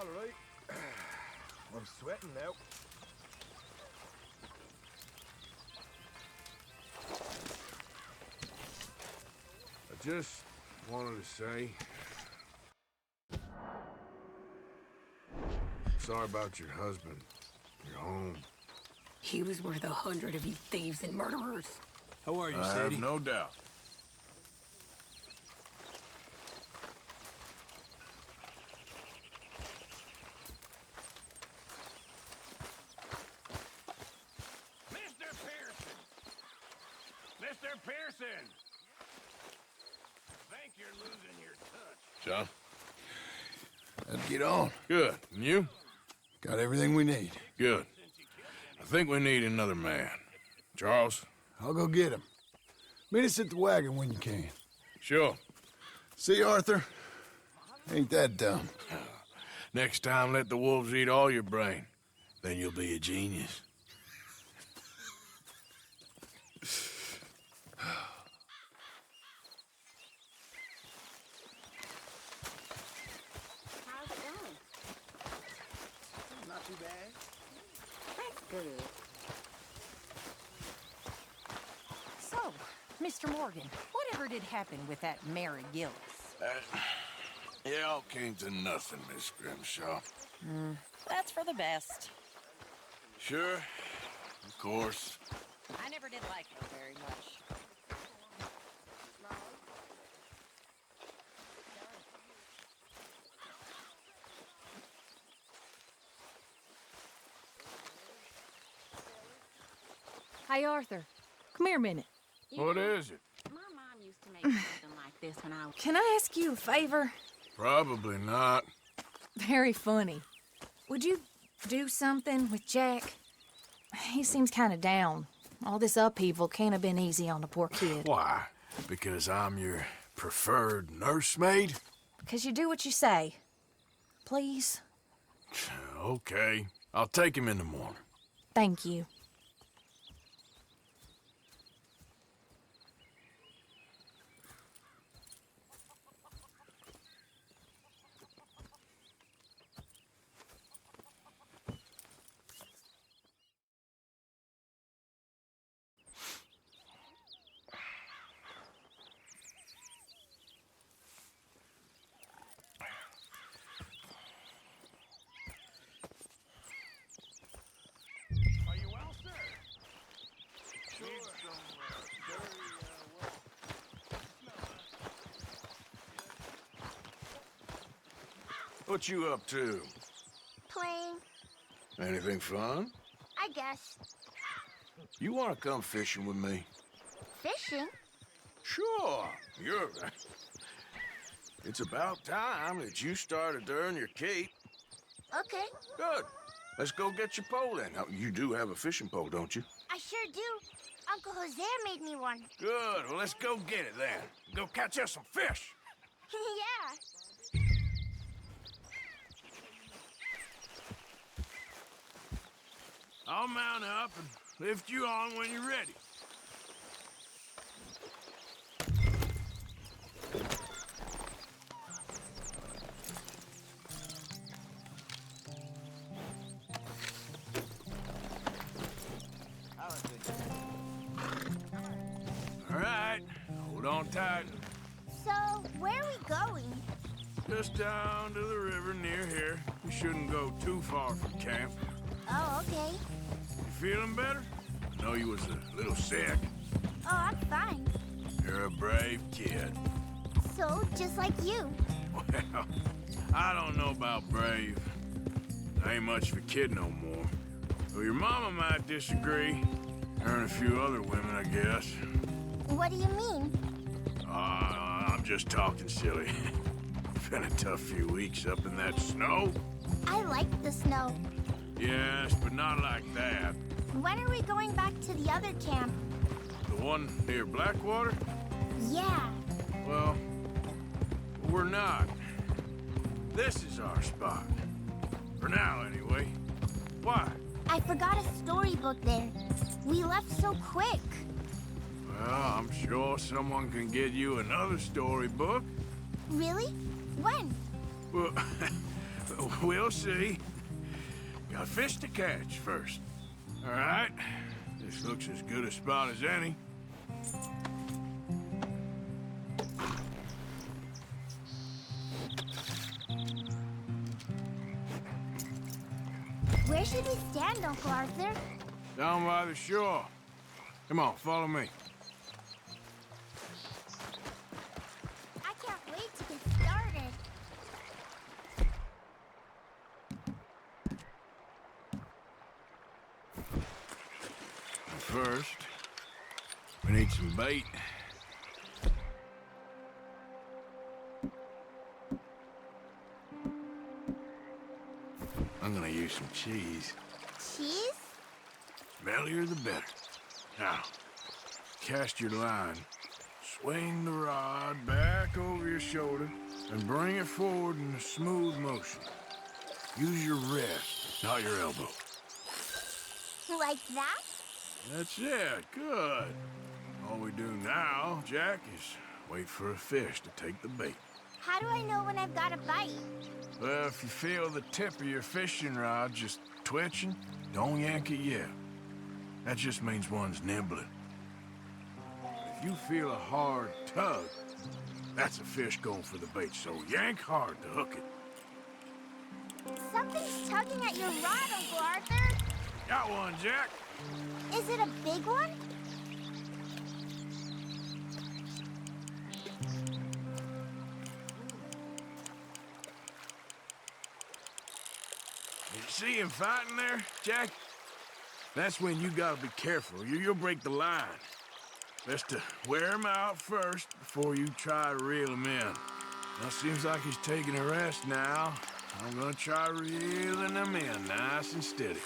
All right. I'm sweating now. I just wanted to say... Sorry about your husband, your home. He was worth 100 of you thieves and murderers. How are you, I Sadie? have no doubt. Mr. Pearson! I think you're losing your touch. John? Let's get on. Good. And you? Got everything we need. Good. I think we need another man. Charles? I'll go get him. Meet us at the wagon when you can. Sure. See, Arthur? Ain't that dumb. Next time, let the wolves eat all your brain. Then you'll be a genius. How's it going? Not too bad. That's good. So, Mr. Morgan, whatever did happen with that Mary Gillis? It all came to nothing, Miss Grimshaw. That's for the best. Sure. Of course. I never did like her very much. Hey, Arthur. Come here a minute. What is it? My mom used to make something like this when I was... Can I ask you a favor? Probably not. Very funny. Would you do something with Jack? He seems kind of down. All this upheaval can't have been easy on the poor kid. Why? Because I'm your preferred nursemaid? Because you do what you say. Please? Okay. I'll take him in the morning. Thank you. Are you well, sir? Sure. What you up to? Playing, Anything fun? I guess. You want to come fishing with me? Fishing? Sure. You're... It's about time that you started to earn your keep. Okay, Good. Let's go get your pole then. Now, you do have a fishing pole, don't you? I sure do. Uncle Jose made me one. Good. Well, let's go get it then. Go catch us some fish. Yeah. I'll mount up and lift you on when you're ready. All right. Hold on tight. So, where are we going? Just down to the river near here. We shouldn't go too far from camp. Oh, okay. You feeling better? I know you was a little sick. Oh, I'm fine. You're a brave kid. So, just like you. Well, I don't know about brave. I ain't much of a kid no more. Well, your mama might disagree. Her and a few other women, I guess. What do you mean? I'm just talking silly. Been a tough few weeks up in that snow. I like the snow. Yes, but not like that. When are we going back to the other camp? The one near Blackwater? Yeah. Well, we're not. This is our spot. For now, anyway. Why? I forgot a storybook there. We left so quick. Well, I'm sure someone can get you another storybook. Really? When? Well, We'll see. Got fish to catch first. All right. This looks as good a spot as any. Where should we stand, Uncle Arthur? Down by the shore. Come on, follow me. I can't wait to get started. First, we need some bait. I'm gonna use some cheese. Cheese? Smellier the better. Now, cast your line. Swing the rod back over your shoulder and bring it forward in a smooth motion. Use your wrist, not your elbow. Like that? That's it. Good. All we do now, Jack, is wait for a fish to take the bait. How do I know when I've got a bite? Well, if you feel the tip of your fishing rod just twitching, don't yank it yet. That just means one's nibbling. If you feel a hard tug, that's a fish going for the bait, so yank hard to hook it. Something's tugging at your rod, Uncle Arthur. Got one, Jack. Is it a big one? You see him fighting there, Jack? That's when you gotta be careful. You'll break the line. Best to wear him out first before you try to reel him in. Now, seems like he's taking a rest now. I'm gonna try reeling him in nice and steady.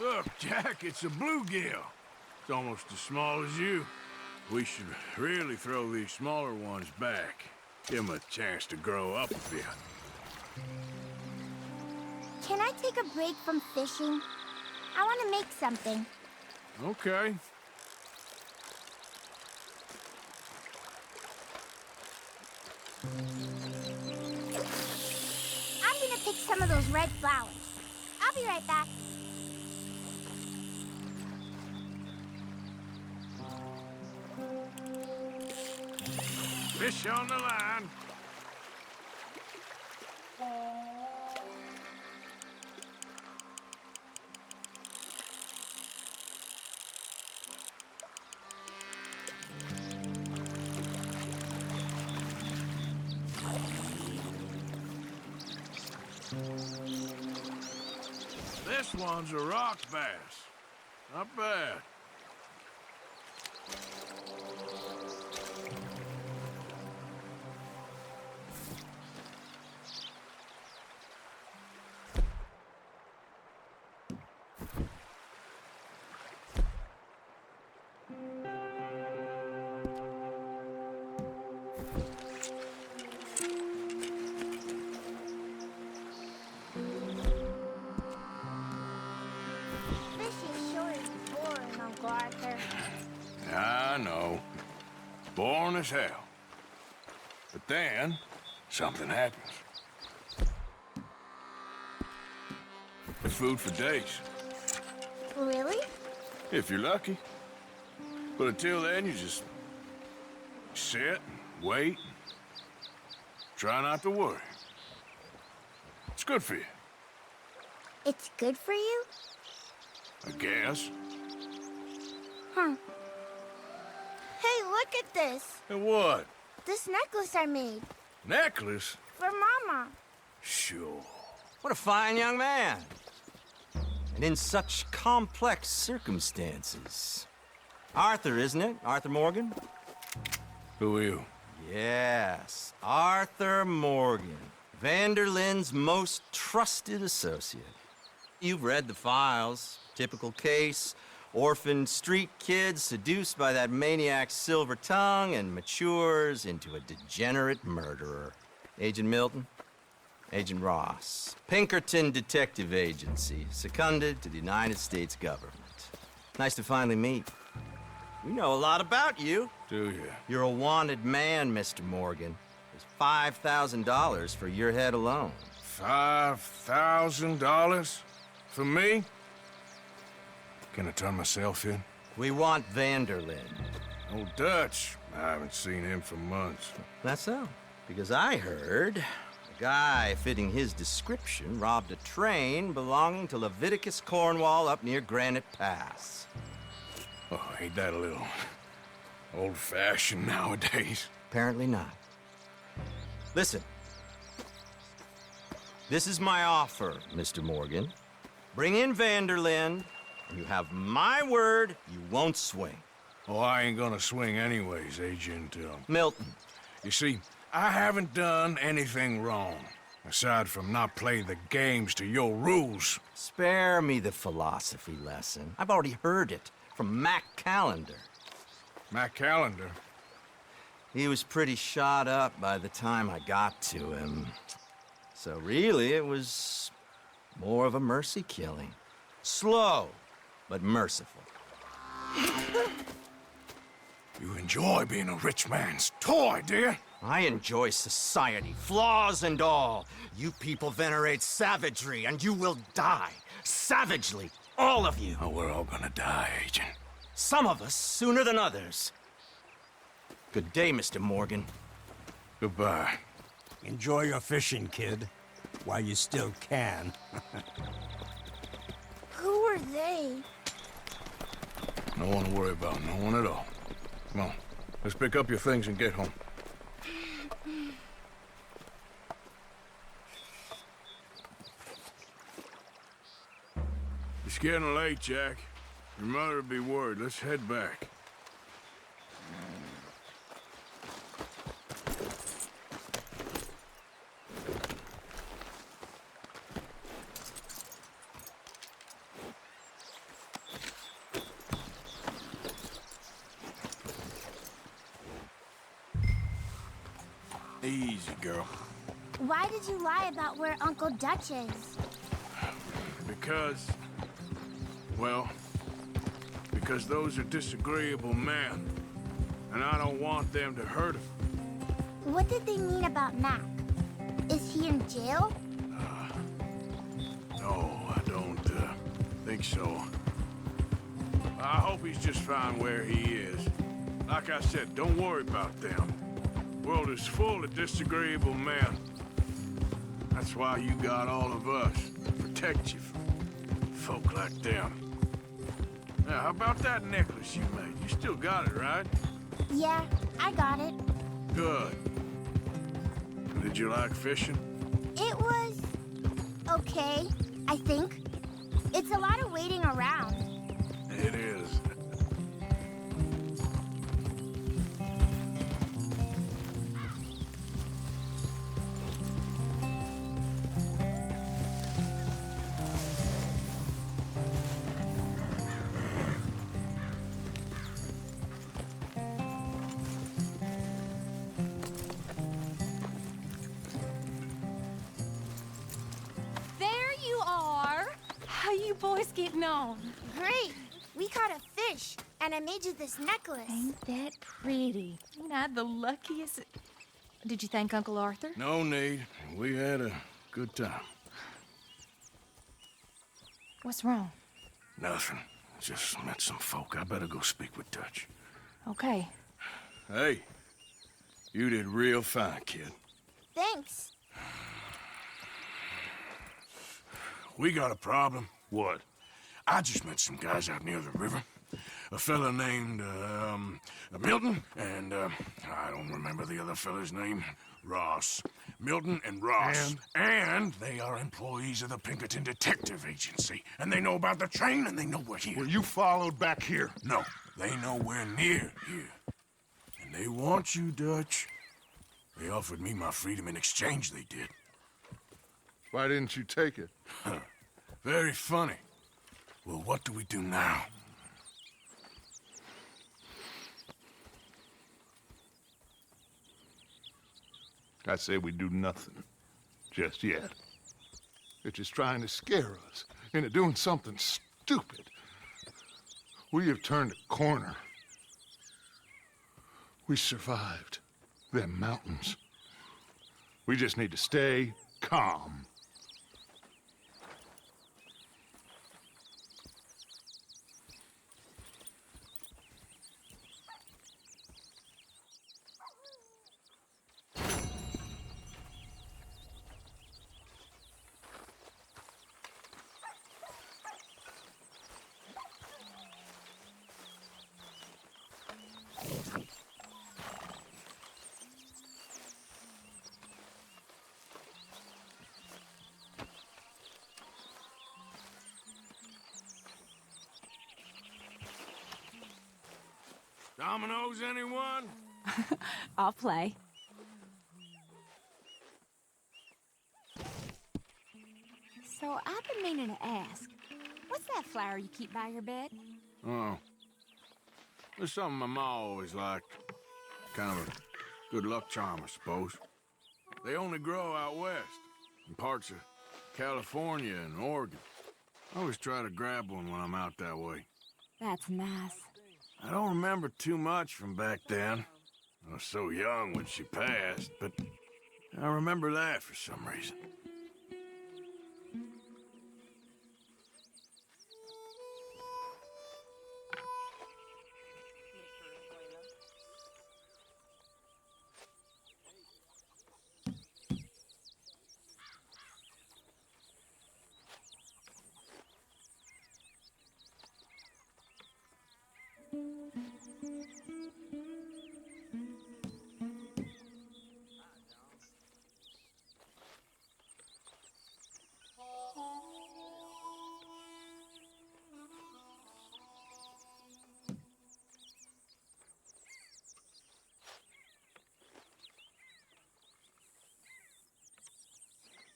Look, Jack, it's a bluegill. It's almost as small as you. We should really throw these smaller ones back. Give them a chance to grow up a bit. Can I take a break from fishing? I want to make something. Okay. I'm gonna pick some of those red flowers. I'll be right back. Fish on the line. This one's a rock bass. Not bad. Fishing sure is boring, Uncle Arthur. I know. Boring as hell. But then, something happens. It's food for days. Really? If you're lucky. But until then, you just sit and wait. Try not to worry. It's good for you, It's good for you? I guess. Huh. Hey, look at this. And what? This necklace I made. Necklace? For Mama. Sure. What a fine young man. And in such complex circumstances. Arthur, isn't it? Arthur Morgan? Who are you? Yes, Arthur Morgan. Vanderlyn's most trusted associate. You've read the files. Typical case. Orphaned street kid seduced by that maniac's silver tongue and matures into a degenerate murderer. Agent Milton? Agent Ross. Pinkerton Detective Agency, seconded to the United States government. Nice to finally meet. We know a lot about you. Do you? You're a wanted man, Mr. Morgan. There's $5,000 for your head alone. $5,000? For me? Can I turn myself in? We want Vanderlyn. Oh, Dutch. I haven't seen him for months. That's so. Because I heard a guy fitting his description robbed a train belonging to Leviticus Cornwall up near Granite Pass. Oh, ain't that a little old-fashioned nowadays? Apparently not. Listen. This is my offer, Mr. Morgan. Bring in Vanderlyn, and you have my word you won't swing. Oh, I ain't gonna swing anyways, Agent, Milton. You see, I haven't done anything wrong, aside from not playing the games to your rules. Spare me the philosophy lesson. I've already heard it from Mac Callender. Matt Callender? He was pretty shot up by the time I got to him. So really, it was more of a mercy killing. Slow, but merciful. You enjoy being a rich man's toy, do you? I enjoy society, flaws and all. You people venerate savagery, and you will die. Savagely, all of you. Oh, we're all gonna die, Agent. Some of us sooner than others. Good day, Mr. Morgan. Goodbye. Enjoy your fishing, kid, while you still can. Who are they? No one to worry about, no one at all. Come on, let's pick up your things and get home. It's getting late, Jack. Your mother will be worried. Let's head back. Easy, girl. Why did you lie about where Uncle Dutch is? Because... well... because those are disagreeable men. And I don't want them to hurt him. What did they mean about Mac? Is he in jail? No, I don't think so. I hope he's just fine where he is. Like I said, don't worry about them. The world is full of disagreeable men. That's why you got all of us, to protect you from folk like them. Now, how about that necklace you made? You still got it, right? Yeah, I got it. Good. Did you like fishing? It was... okay, I think. It's a lot of waiting around. It is. boys getting on? Great. We caught a fish, and I made you this necklace. Ain't that pretty? Ain't I the luckiest? Did you thank Uncle Arthur? No need. We had a good time. What's wrong? Nothing. Just met some folk. I better go speak with Dutch. Okay. Hey, you did real fine, kid. Thanks. We got a problem. What? I just met some guys out near the river. A fella named, Milton, and, I don't remember the other fella's name. Ross. Milton and Ross. And they are employees of the Pinkerton Detective Agency. And they know about the train, and they know we're here. Were you followed back here? No, they know we're near here. And they want you, Dutch. They offered me my freedom in exchange, they did. Why didn't you take it? Very funny. Well, what do we do now? I say we do nothing. Just yet. They're just trying to scare us into doing something stupid. We have turned a corner. We survived them mountains. We just need to stay calm. Dominoes, anyone? I'll play. So I've been meaning to ask, what's that flower you keep by your bed? Oh. There's something my ma always liked. Kind of a good luck charm, I suppose. They only grow out west, in parts of California and Oregon. I always try to grab one when I'm out that way. That's nice. I don't remember too much from back then. I was so young when she passed, but I remember that for some reason.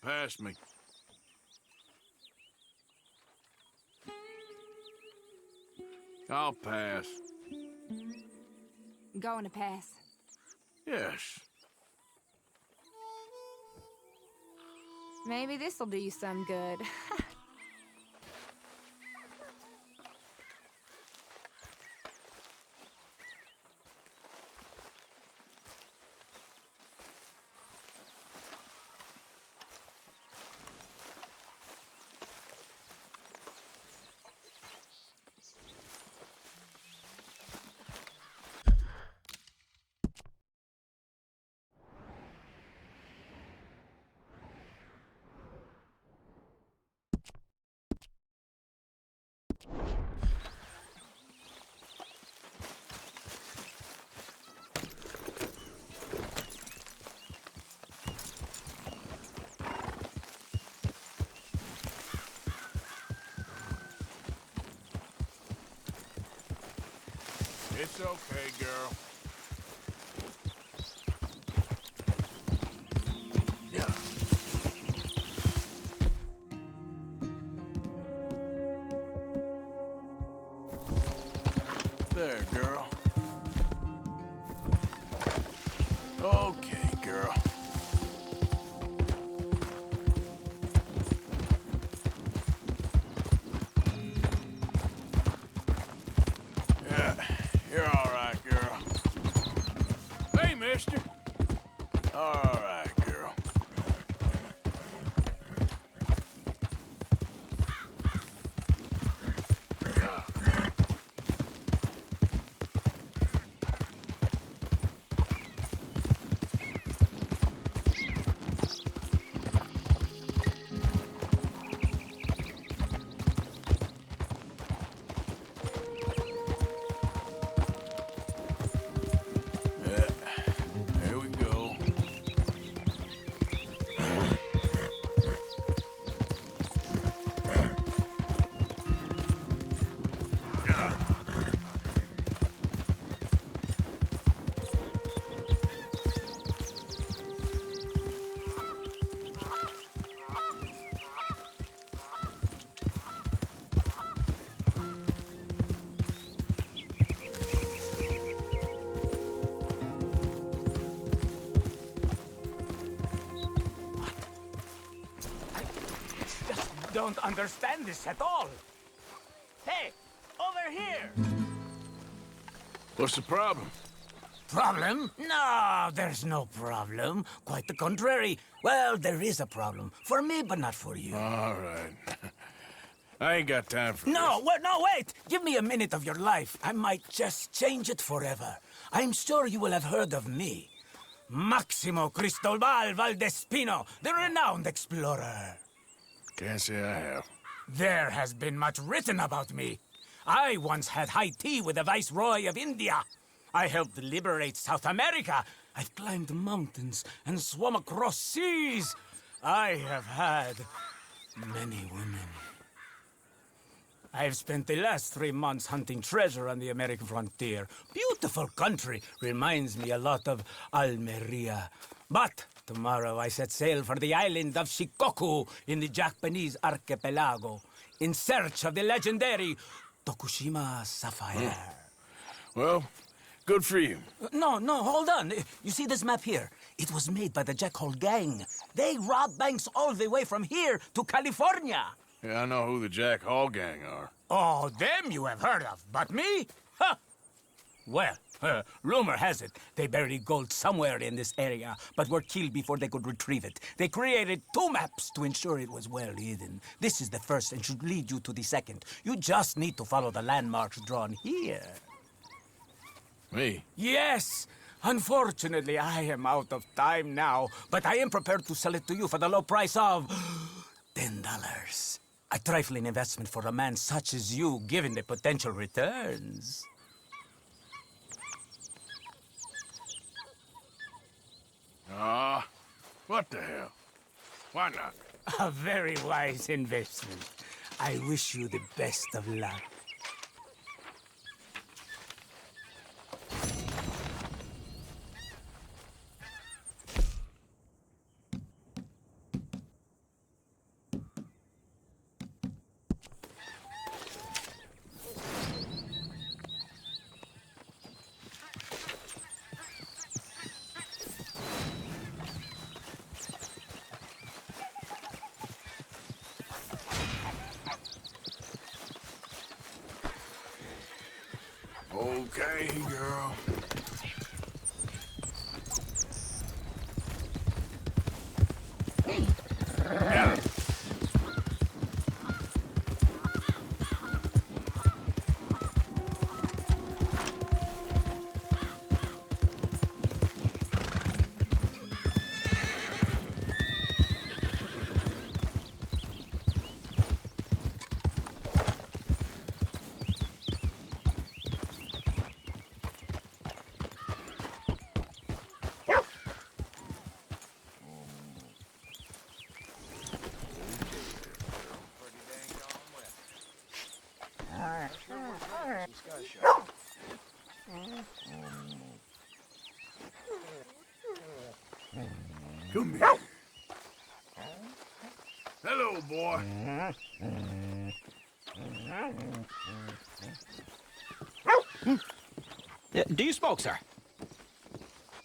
Pass me. I'll pass. Going to pass. Yes. Maybe this'll do you some good. It's okay, girl. Yeah. There, girl. Okay, girl. Yeah, you're all right, girl. Hey, mister. All right, girl. There we go. Don't understand this at all. Hey, over here! What's the problem? Problem? No, there's no problem. Quite the contrary. Well, there is a problem. For me, but not for you. All right. I ain't got time for No, wait! Give me a minute of your life. I might just change it forever. I'm sure you will have heard of me. Maximo Cristobal Valdespino, the renowned explorer. Can't say I have. There has been much written about me. I once had high tea with the Viceroy of India. I helped liberate South America. I've climbed mountains and swum across seas. I have had many women. I've spent the last 3 months hunting treasure on the American frontier. Beautiful country. Reminds me a lot of Almeria. But tomorrow I set sail for the island of Shikoku in the Japanese archipelago in search of the legendary Tokushima sapphire. Well, good for you. No, hold on. You see this map here? It was made by the Jack Hole gang. They rob banks all the way from here to California. Yeah, I know who the Jack Hall gang are. Oh, them you have heard of, but me? Huh. Well, rumor has it they buried gold somewhere in this area, but were killed before they could retrieve it. They created 2 maps to ensure it was well hidden. This is the first and should lead you to the second. You just need to follow the landmarks drawn here. Me? Yes! Unfortunately, I am out of time now, but I am prepared to sell it to you for the low price of $10. A trifling investment for a man such as you, given the potential returns. What the hell? Why not? A very wise investment. I wish you the best of luck. Okay, girl. Yeah. Come here. Hello, boy. Do you smoke, sir?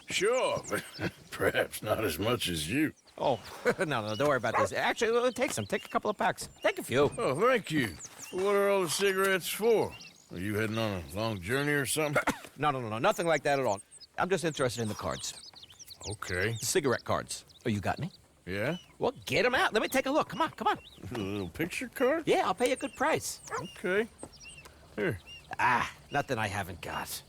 Sure, but perhaps not as much as you. Oh, no, don't worry about this. Actually, take some. Take a couple of packs. Take a few. Oh, thank you. What are all the cigarettes for? Are you heading on a long journey or something? No, nothing like that at all. I'm just interested in the cards. Okay. Cigarette cards. Oh, you got any? Yeah? Well, get them out. Let me take a look. Come on. A little picture card? Yeah, I'll pay you a good price. Okay. Here. Nothing I haven't got.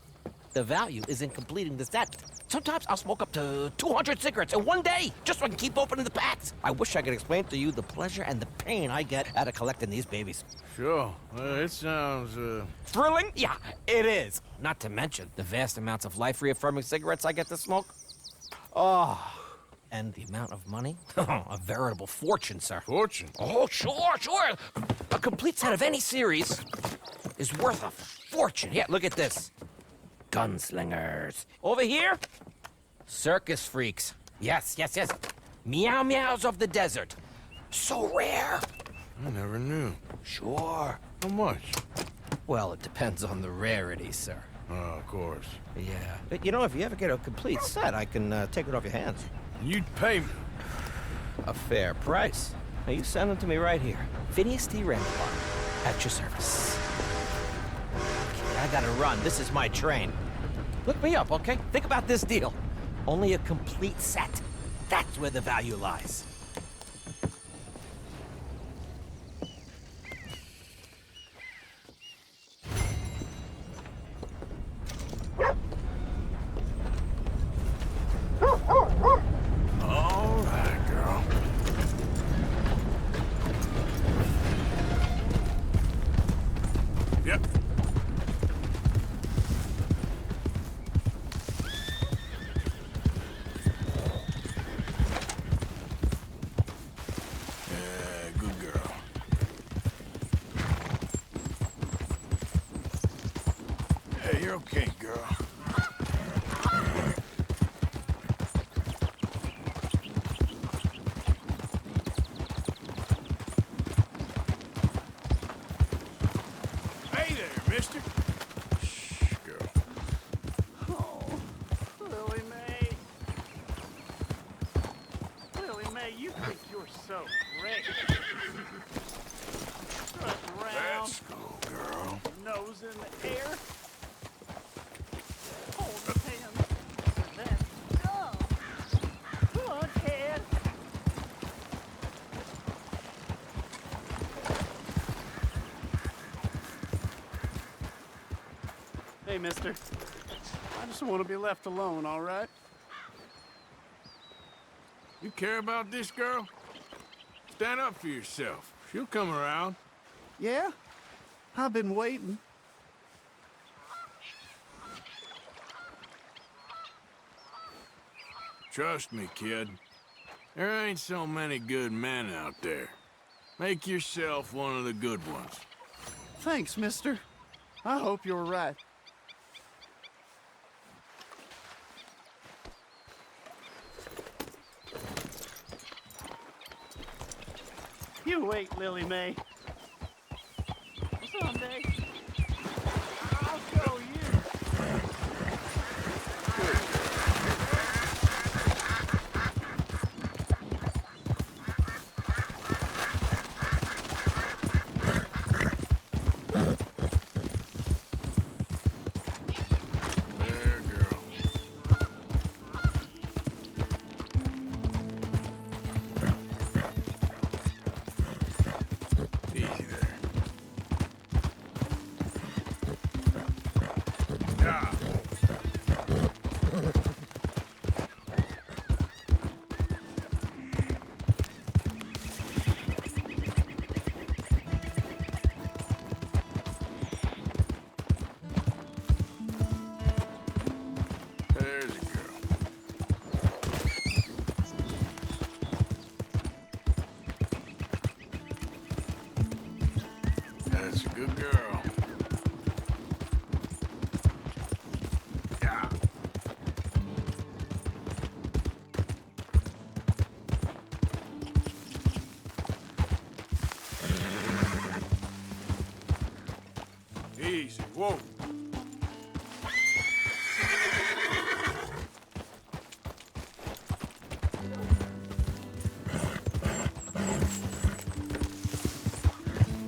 The value is in completing the set. Sometimes I'll smoke up to 200 cigarettes in one day, just so I can keep opening the packs. I wish I could explain to you the pleasure and the pain I get out of collecting these babies. Sure. It sounds, Thrilling? Yeah, it is. Not to mention the vast amounts of life-reaffirming cigarettes I get to smoke. Oh, and the amount of money? A veritable fortune, sir. Fortune? Oh, sure. A complete set of any series is worth a fortune. Yeah, look at this. Gunslingers. Over here, circus freaks. Yes. Meow meows of the desert. So rare. I never knew. Sure. How much? Well, it depends on the rarity, sir. Oh, of course. Yeah. But, you know, if you ever get a complete set, I can take it off your hands. You'd pay me. A fair price. Now, you send them to me right here. Phineas T. Randall, at your service. Okay, I gotta run. This is my train. Look me up, okay? Think about this deal. Only a complete set. That's where the value lies. All right, girl. Yep. Good girl. Hey, you're okay, girl. Hey there, mister. Shh, girl. Oh, Lily Mae. Lily Mae, you think you're so great. Strut around, Let's go, girl. nose in the air. Hold the hands. And then go. Come on, kid. Hey, mister. I just want to be left alone, all right? You care about this girl? Stand up for yourself. She'll come around. Yeah? I've been waiting. Trust me, kid. There ain't so many good men out there. Make yourself one of the good ones. Thanks, mister. I hope you're right. You wait, Lily Mae. Someday, I'll show you. There, girl. Easy there. Yeah. There's a girl. That's a good girl. Yeah. Easy. Whoa.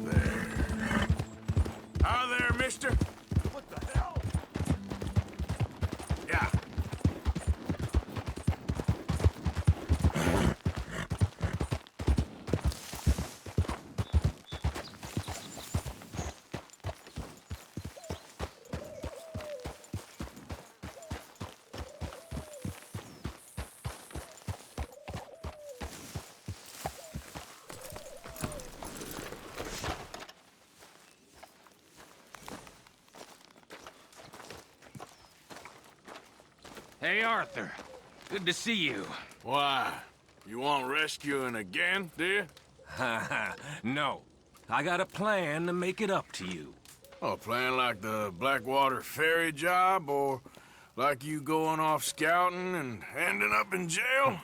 There. Out there, mister. What the hell? Yeah. Hey, Arthur. Good to see you. Why? You want rescuing again, do you? No. I got a plan to make it up to you. Oh, playing like the Blackwater ferry job, or like you going off scouting and ending up in jail?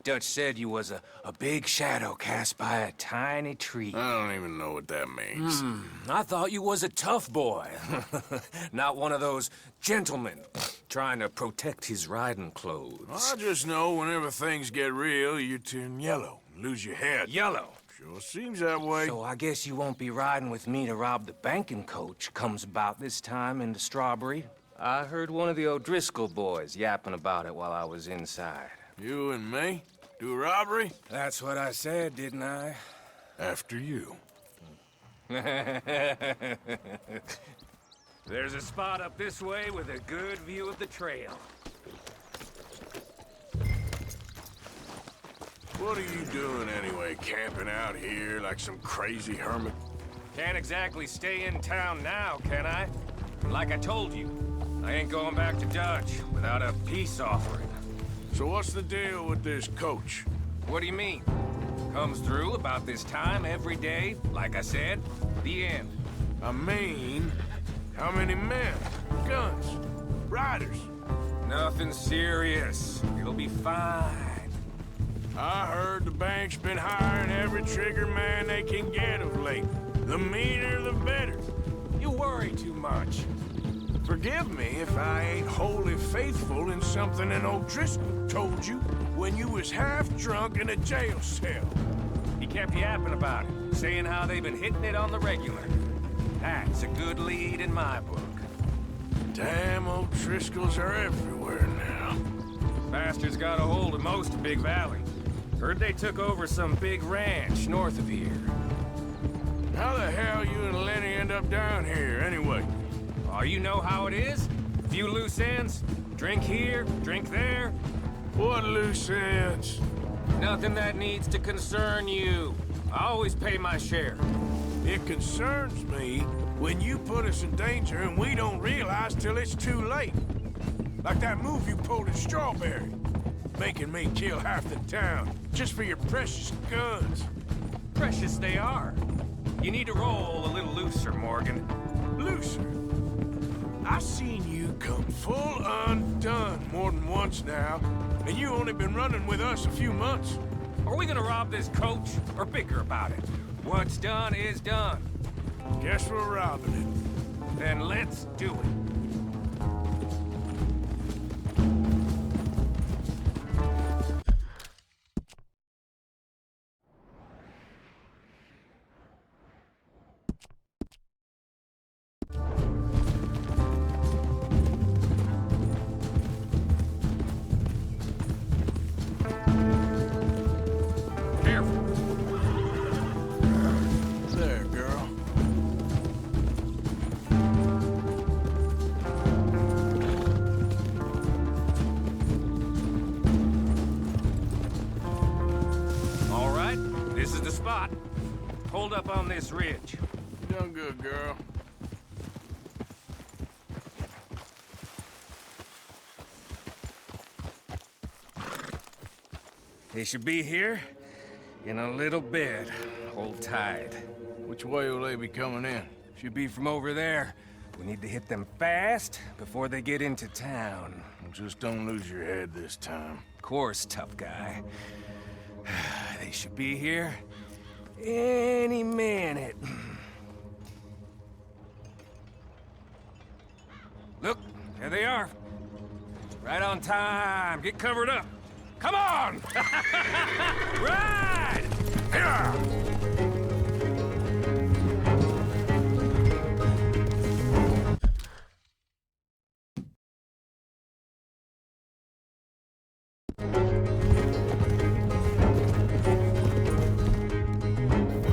Dutch said you was a big shadow cast by a tiny tree. I don't even know what that means. I thought you was a tough boy. Not one of those gentlemen trying to protect his riding clothes. I just know whenever things get real, you turn yellow, lose your head. Yellow. Sure seems that way. So I guess you won't be riding with me to rob the banking coach comes about this time in the Strawberry. I heard one of the O'Driscoll boys yapping about it while I was inside. You and me? Do a robbery? That's what I said, didn't I? After you. There's a spot up this way with a good view of the trail. What are you doing anyway, camping out here like some crazy hermit? Can't exactly stay in town now, can I? Like I told you, I ain't going back to Dutch without a peace offering. So what's the deal with this coach? What do you mean? Comes through about this time every day, like I said, the end. I mean, how many men? Guns? Riders? Nothing serious. It'll be fine. I heard the bank's been hiring every trigger man they can get of late. The meaner, the better. You worry too much. Forgive me if I ain't wholly faithful in something an O'Driscoll told you when you was half drunk in a jail cell. He kept yapping about it, saying how they've been hitting it on the regular. That's a good lead in my book. Damn O'Driscolls are everywhere now. Bastards got a hold of most of Big Valley. Heard they took over some big ranch north of here. How the hell you and Lenny end up down here, anyway? Oh, you know how it is? Few loose ends. Drink here, drink there. What loose ends? Nothing that needs to concern you. I always pay my share. It concerns me when you put us in danger and we don't realize till it's too late. Like that move you pulled in Strawberry. Making me kill half the town just for your precious guns. Precious they are. You need to roll a little looser, Morgan. Looser? I've seen you come full undone more than once now, and you only been running with us a few months. Are we gonna rob this coach or bicker about it? What's done is done. Guess we're robbing it. Then let's do it. Hold up on this ridge. You done good, girl. They should be here in a little bit. Hold tight. Which way will they be coming in? Should be from over there. We need to hit them fast before they get into town. Just don't lose your head this time. Of course, tough guy. They should be here any minute. Look, there they are. Right on time. Get covered up. Come on! Ride! Here!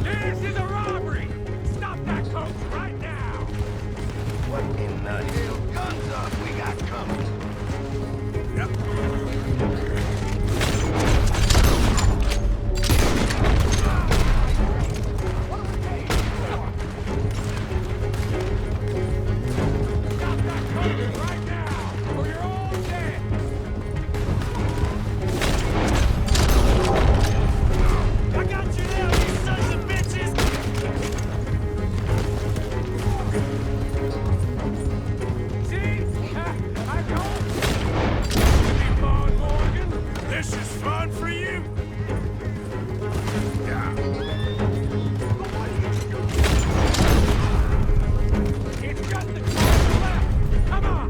This is a robbery! Stop that coach right now! What in the hell? Guns up, we got company. Yep. Stop that coach right now, or you're all dead! I got you now, you sons of bitches! See? I told you! Come on, Morgan! This is fun for you. It's just the corner left! Come on!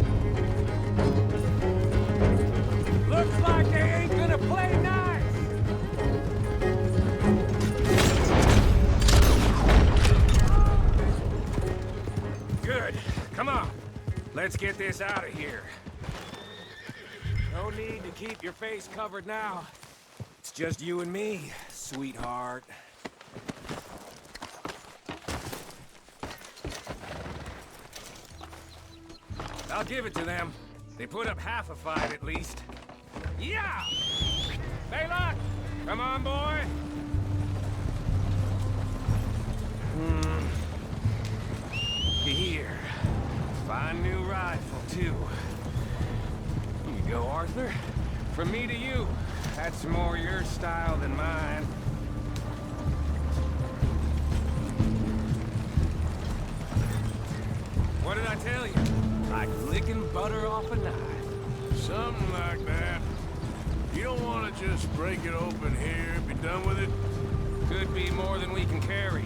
Looks like they ain't gonna play nice! Good. Come on. Let's get get this out of here. No need to keep your face covered now. It's just you and me, sweetheart. I'll give it to them. They put up half a fight at least. Yeah! Hey, look! Come on, boy! Here. Fine new rifle, too. Here you go, Arthur. From me to you. That's more your style than mine. What did I tell you? Like licking butter off a knife. Something like that. You don't want to just break it open here, be done with it? Could be more than we can carry.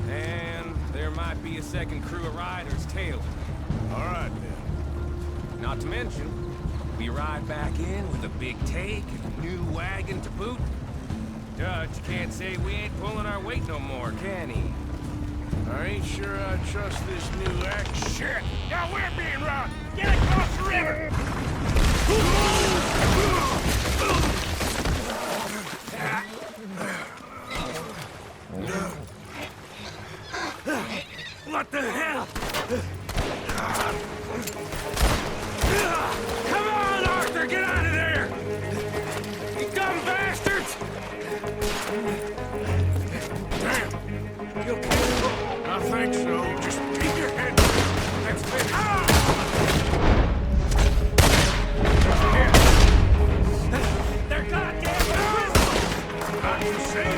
And there might be a second crew of riders tailing. All right, then. Not to mention, we ride back in with a big take and a new wagon to boot. Dutch can't say we ain't pulling our weight no more, can he? I ain't sure I trust this new act. Shit! Now we're being robbed! Get across the river! What the hell? Come on, Arthur! Get out of there! You dumb bastards! Damn! You okay? I think so. Just keep your head. Let's finish. They're goddamn crystals! I can say that.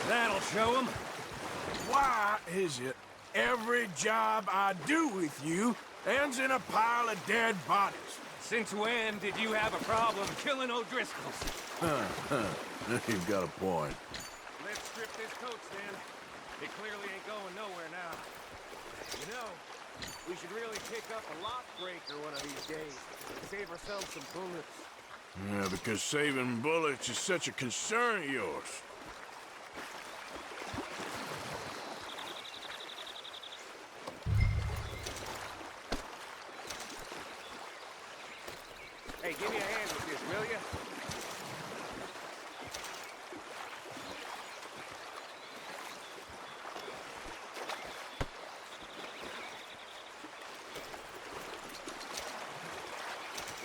That'll show them. Why is it every job I do with you ends in a pile of dead bodies? Since when did you have a problem killing O'Driscolls? You've got a point. Let's strip this coach then. It clearly ain't going nowhere now. You know, we should really pick up a lock breaker one of these days and save ourselves some bullets. Yeah, because saving bullets is such a concern of yours. Hey, give me a hand with this, will ya?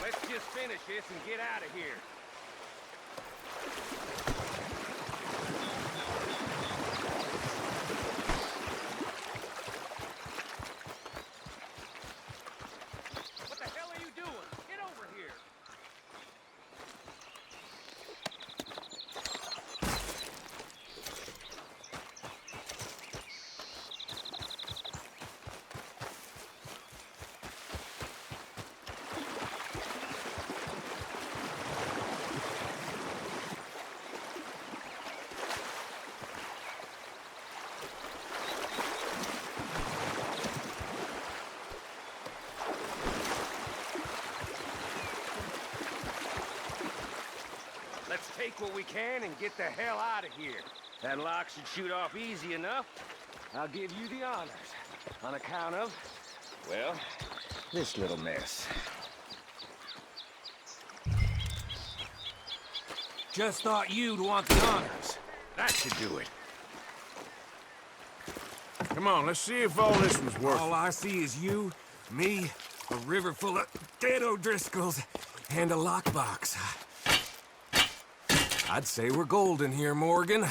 Let's just finish this and get out of here. What the hell are you doing? Get over here. what we can and get the hell out of here. That lock should shoot off easy enough. I'll give you the honors. On account of, well, this little mess. Just thought you'd want the honors. That should do it. Come on, let's see if all this was worth it. All I see is you, me, a river full of dead O'Driscolls, and a lockbox. I'd say we're golden here, Morgan.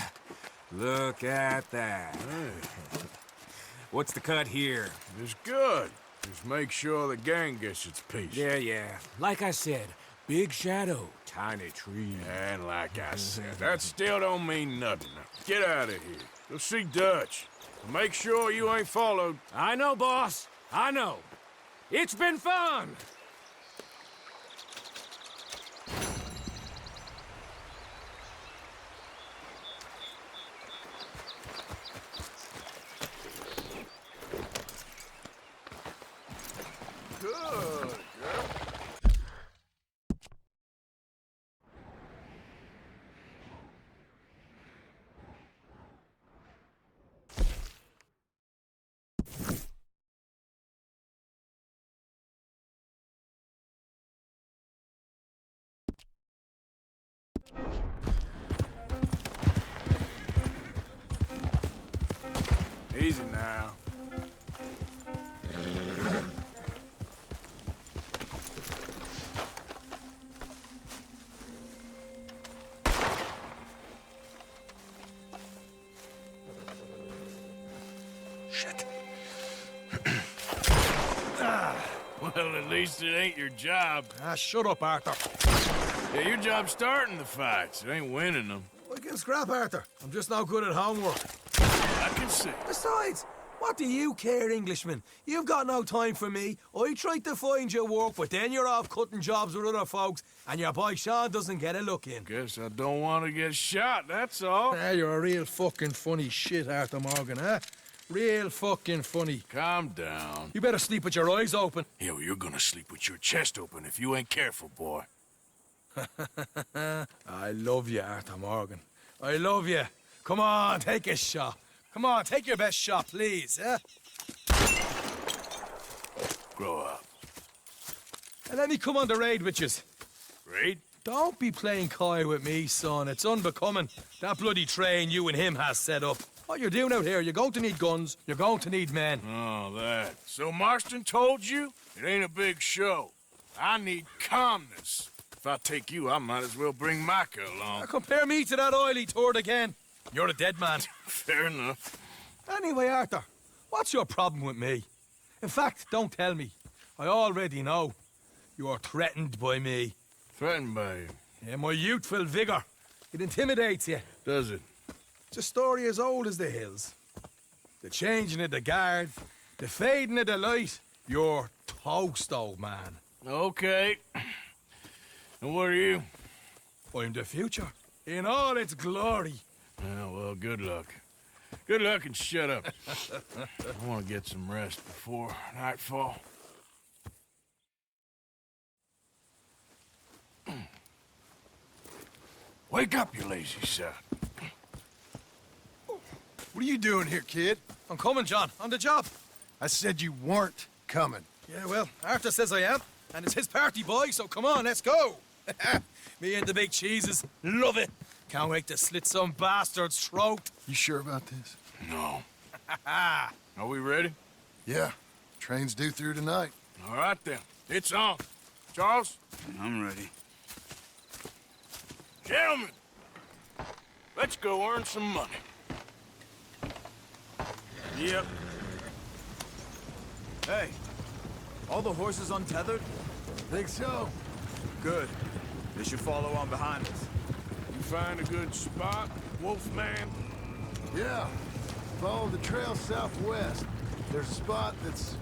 Look at that. Hey. What's the cut here? It's good. Just make sure the gang gets its piece. Yeah. Like I said, big shadow, tiny tree. And like I said, that still don't mean nothing. Now, get out of here. Go see Dutch. Make sure you ain't followed. I know, boss. I know. It's been fun. Good, girl. Easy now. Shit. Well, at least it ain't your job. Shut up, Arthur. Yeah, your job's starting the fights. It ain't winning them. I can scrap, Arthur. I'm just not good at homework. I can see. Besides, what do you care, Englishman? You've got no time for me. I tried to find you work, but then you're off cutting jobs with other folks, and your boy Sean doesn't get a look in. Guess I don't want to get shot, that's all. You're a real fucking funny shit, Arthur Morgan, huh? Real fucking funny. Calm down. You better sleep with your eyes open. Yeah, well, you're gonna sleep with your chest open if you ain't careful, boy. I love you, Arthur Morgan. I love you. Come on, take a shot. Come on, take your best shot, please, huh? Grow up. And let me come on the raid with yous. Raid? Don't be playing coy with me, son. It's unbecoming. That bloody train you and him has set up. What you're doing out here, you're going to need guns, you're going to need men. Oh, that. So Marston told you? It ain't a big show. I need calmness. If I take you, I might as well bring Micah along. Now compare me to that oily turd again. You're a dead man. Fair enough. Anyway, Arthur, what's your problem with me? In fact, don't tell me. I already know. You're threatened by me. Threatened by you? Yeah, my youthful vigor. It intimidates you. Does it? It's a story as old as the hills. The changing of the guard, the fading of the light. You're toast, old man. Okay. And what are you? I'm the future, in all its glory. Oh, well, good luck. Good luck and shut up. I want to get some rest before nightfall. Wake up, you lazy son. What are you doing here, kid? I'm coming, John. On the job. I said you weren't coming. Yeah, well, Arthur says I am. And it's his party, boy, so come on, let's go. Me and the big cheeses. Love it. Can't wait to slit some bastard's throat. You sure about this? No. Are we ready? Yeah. Train's due through tonight. All right, then. It's on. Charles? I'm ready. Gentlemen, let's go earn some money. Yep. Hey, all the horses untethered? Think so. Good. They should follow on behind us. You find a good spot, Wolfman? Yeah. Follow the trail southwest. There's a spot that's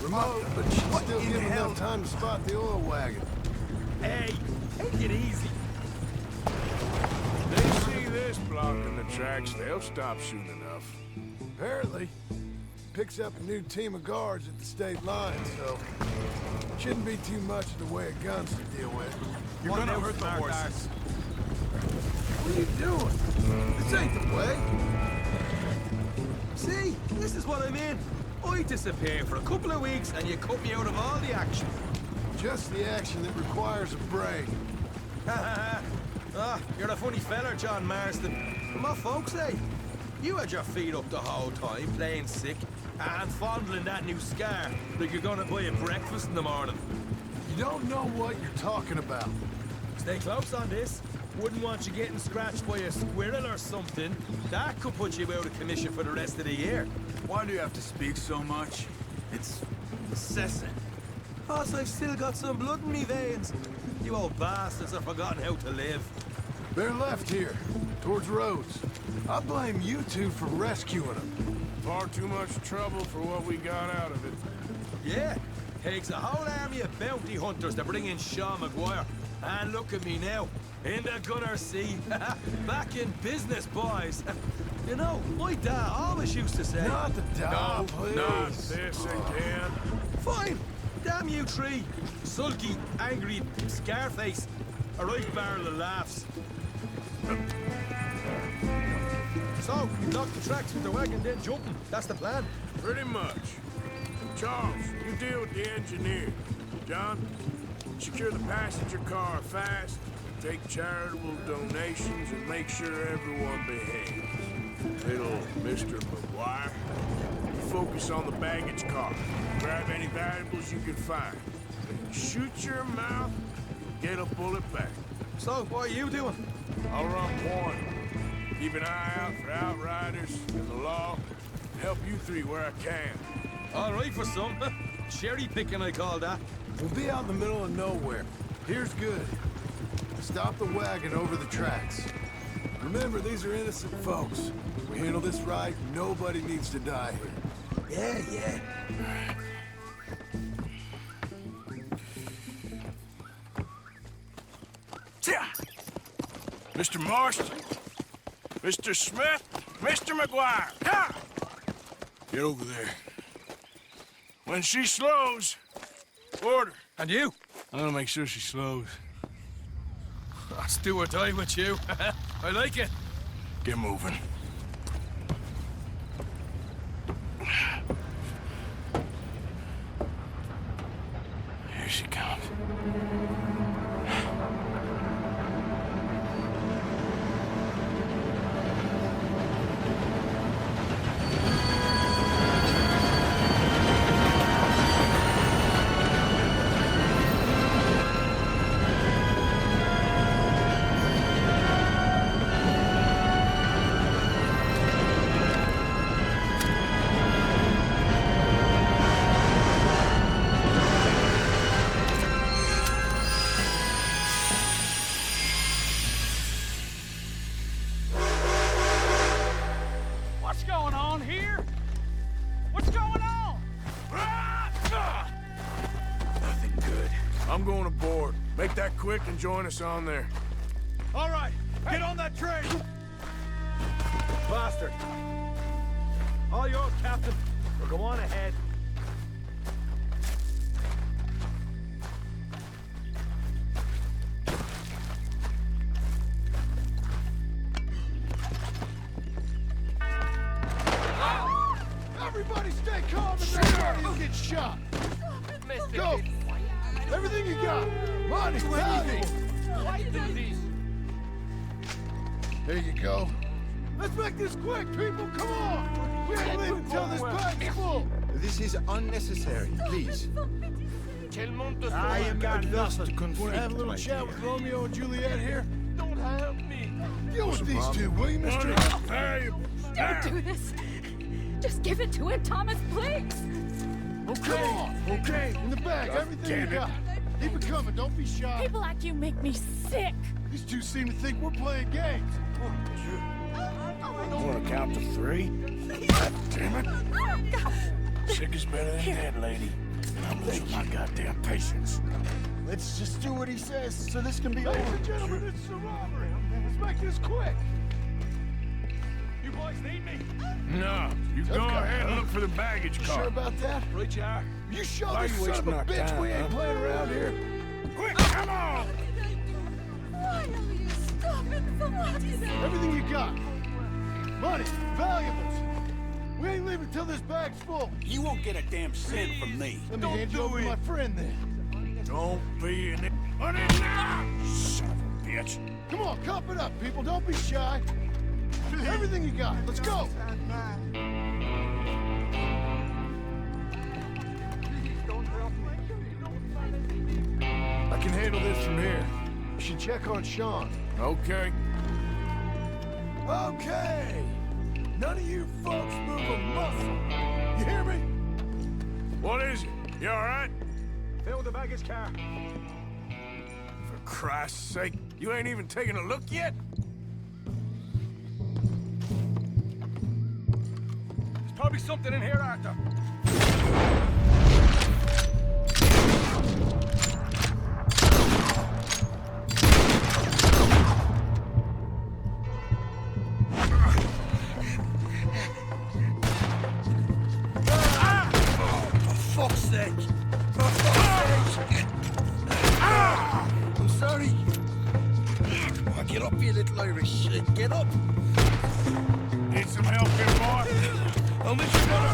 remote, but should still give enough time to spot the oil wagon. Hey, take it easy. They see this blocking the tracks, they'll stop soon enough. Apparently. Picks up a new team of guards at the state line, so shouldn't be too much in the way of guns to deal with. You're gonna hurt the horses. What are you doing? This ain't the way. See? This is what I mean. I disappear for a couple of weeks and you cut me out of all the action. Just the action that requires a break. You're a funny fella, John Marston. My folks say, you had your feet up the whole time, playing sick, and fondling that new scar like you're gonna buy a breakfast in the morning. You don't know what you're talking about. Stay close on this. Wouldn't want you getting scratched by a squirrel or something. That could put you out of commission for the rest of the year. Why do you have to speak so much? It's incessant. Boss, I've still got some blood in me veins. You old bastards have forgotten how to live. They're left here, towards Rhodes. I blame you two for rescuing them. Far too much trouble for what we got out of it. Yeah, takes a whole army of bounty hunters to bring in Sean Maguire. And look at me now, in the gunner seat. Back in business, boys. You know, my dad always used to say... Not the dad, please. Not this again. Fine. Damn you three. Sulky, angry, scarface. A right barrel of laughs. So, we block the tracks with the wagon, then jumping. That's the plan. Pretty much. Charles, you deal with the engineer. John, secure the passenger car fast. Take charitable donations and make sure everyone behaves. Little Mr. McGuire, you focus on the baggage car. Grab any valuables you can find. Shoot your mouth, get a bullet back. So, what are you doing? I'll run point. Keep an eye out for outriders and the law. Help you three where I can. All right for some. Cherry picking, I call that. We'll be out in the middle of nowhere. Here's good. Stop the wagon over the tracks. Remember, these are innocent folks. If we handle this right, nobody needs to die here. Yeah. Mr. Marston, Mr. Smith, Mr. McGuire, come! Get over there. When she slows, order. And you? I'm gonna make sure she slows. Let's do or die with you. I like it. Get moving. Here she comes. Quick and join us on there. All right, get on that train! Bastard. All yours, Captain. We'll go on ahead. Everybody stay calm and nobody will get shot. Go! Everything you got! Money, heavy! There you go. Let's make this quick, people! Come on! We ain't leaving until this bag's full! This is unnecessary, please. I am adverse to conflict. Want to have a little chat with Romeo and Juliet here? Don't help me. Deal with these two, will you, Mr. Don't do this. Just give it to him, Thomas, please. Okay, come on. Okay, in the back, everything you got. Keep it coming, don't be shy. People like you make me sick. These two seem to think we're playing games. You want to count to 3? God damn it. Sick is better than dead, lady. And I'm losing my goddamn patience. Let's just do what he says so this can be over. Ladies and gentlemen, it's a robbery. Let's make this quick. You boys need me? No, you go ahead and look for the baggage car. Sure about that? Right, you are. You show this son of a bitch we ain't playing around here. Quick, come on! Why will you stop Everything you got. Money, valuables. We ain't leaving till this bag's full. You won't get a damn cent from me. Let me hand you over to my friend then. Don't be an... Money now! Son of a bitch. Come on, cup it up, people. Don't be shy. Everything you got. Let's go. I can handle this from here. You should check on Sean. Okay. Okay. None of you folks move a muscle. You hear me? What is it? You all right? Fill the baggage car. For Christ's sake, you ain't even taken a look yet? There's probably something in here, Arthur. I'm sorry. Come on, get up, you little Irish shit. Get up. Need some help here, boy? I'll let you know.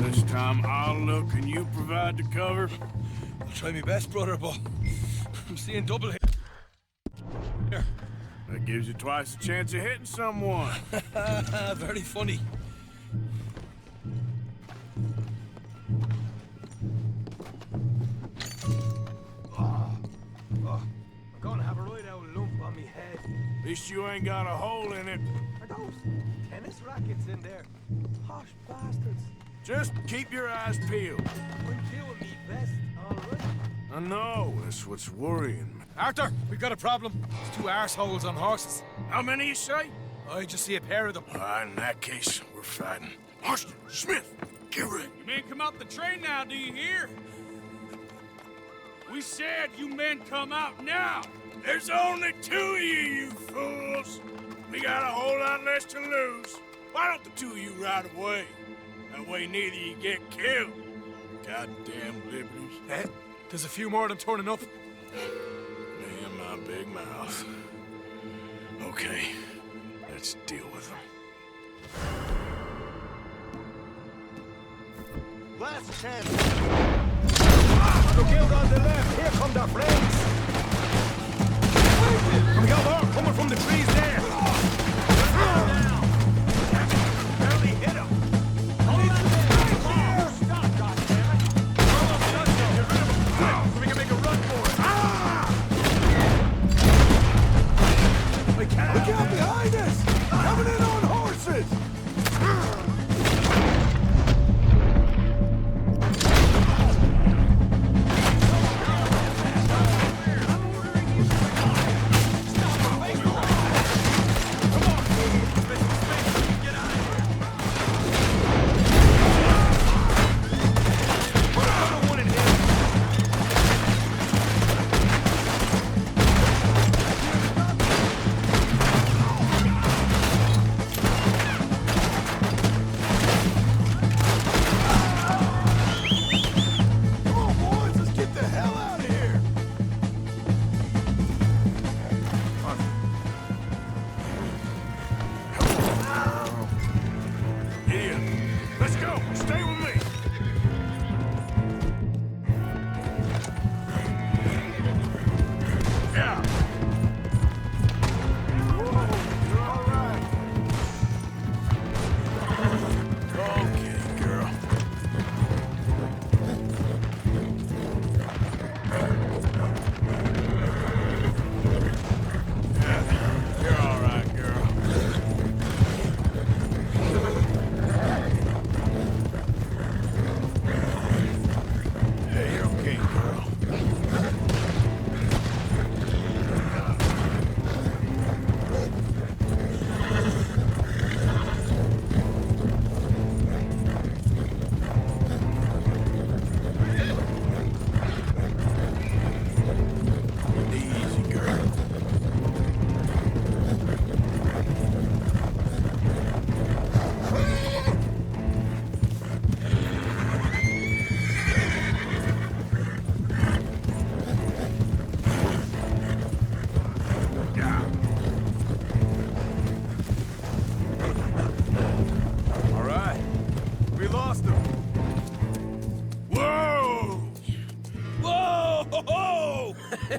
This time I'll look and you provide the cover. I'll try my best, brother, but I'm seeing double here. That gives you twice the chance of hitting someone. Very funny. I'm gonna have a right old lump on me head. At least you ain't got a hole in it. Are those tennis rackets in there? Posh bastards. Just keep your eyes peeled. I'm killing me best, all right? I know, that's what's worrying me. Arthur, we've got a problem. There's two arseholes on horses. How many you say? I just see a pair of them. In that case, we're fighting. Marston, Smith, get ready. You men come out the train now, do you hear? We said you men come out now. There's only two of you fools. We got a whole lot less to lose. Why don't the two of you ride away? That way neither you get killed. Goddamn liberties. Eh? There's a few more of them turning up. Me and my big mouth. Okay, let's deal with them. Last chance. Look out on the left. Here come their friends. Come on, coming from the trees there. Barely hit him. Stop, goddammit. Almost done it. Get rid of him quick so we can make a run for it. Look out behind us! Coming in on horses!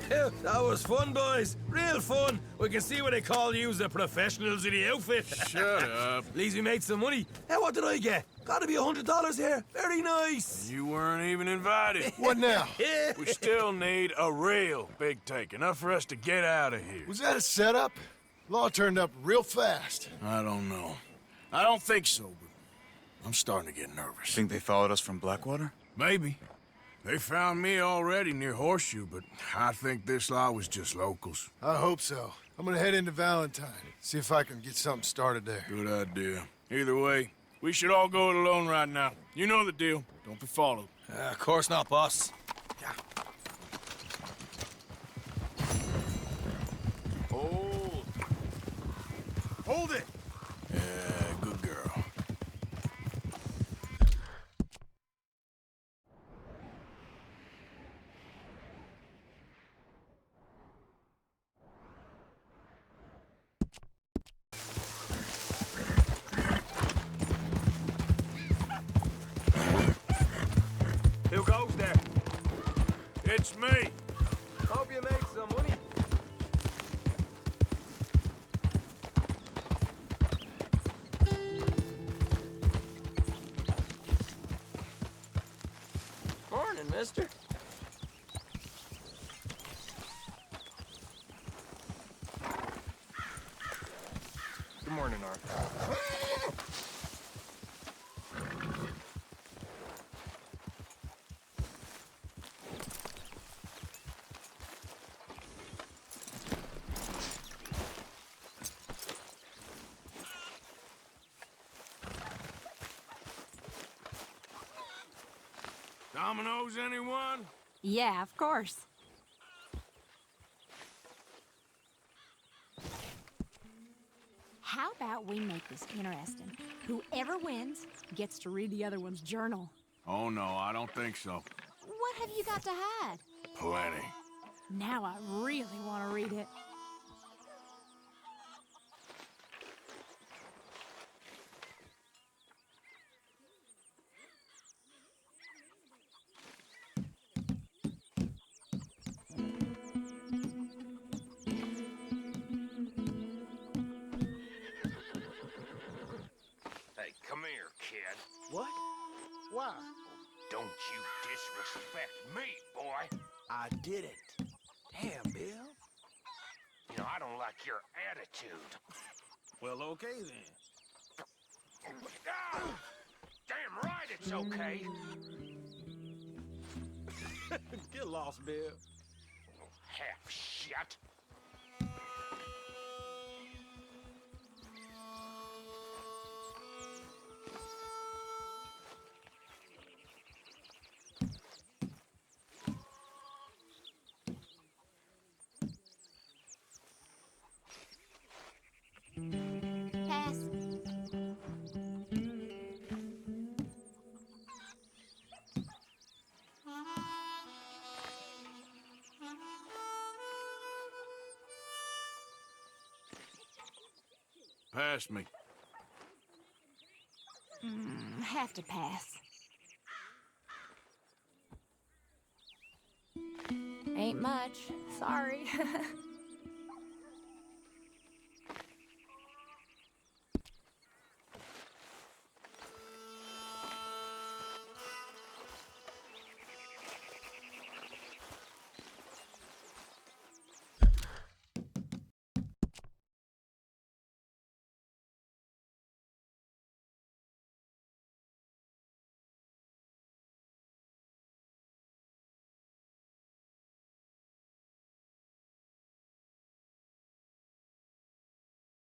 That was fun, boys. Real fun. We can see what they call you the professionals of the outfit. Shut up. At least we made some money. Hey, what did I get? Gotta be $100 here. Very nice. You weren't even invited. What now? We still need a real big take. Enough for us to get out of here. Was that a setup? Law turned up real fast. I don't know. I don't think so, but I'm starting to get nervous. Think they followed us from Blackwater? Maybe. They found me already near Horseshoe, but I think this lot was just locals. I hope so. I'm gonna head into Valentine, see if I can get something started there. Good idea. Either way, we should all go it alone right now. You know the deal. Don't be followed. Of course not, boss. Hold it! Yeah, good girl. Who goes there? It's me. Hope you make some money. Morning, mister. Good morning, Arthur. Dominoes, anyone? Yeah, of course. How about we make this interesting? Whoever wins gets to read the other one's journal. Oh, no, I don't think so. What have you got to hide? Plenty. Now I really want to read it. Hey, come here, kid. What? Why? Don't you disrespect me, boy. I didn't. Damn, Bill. You know, I don't like your attitude. Well, okay then. Ah! Damn right it's okay. Get lost, Bill. Half shit. Pass. Pass me. Have to pass. Ain't much. Sorry.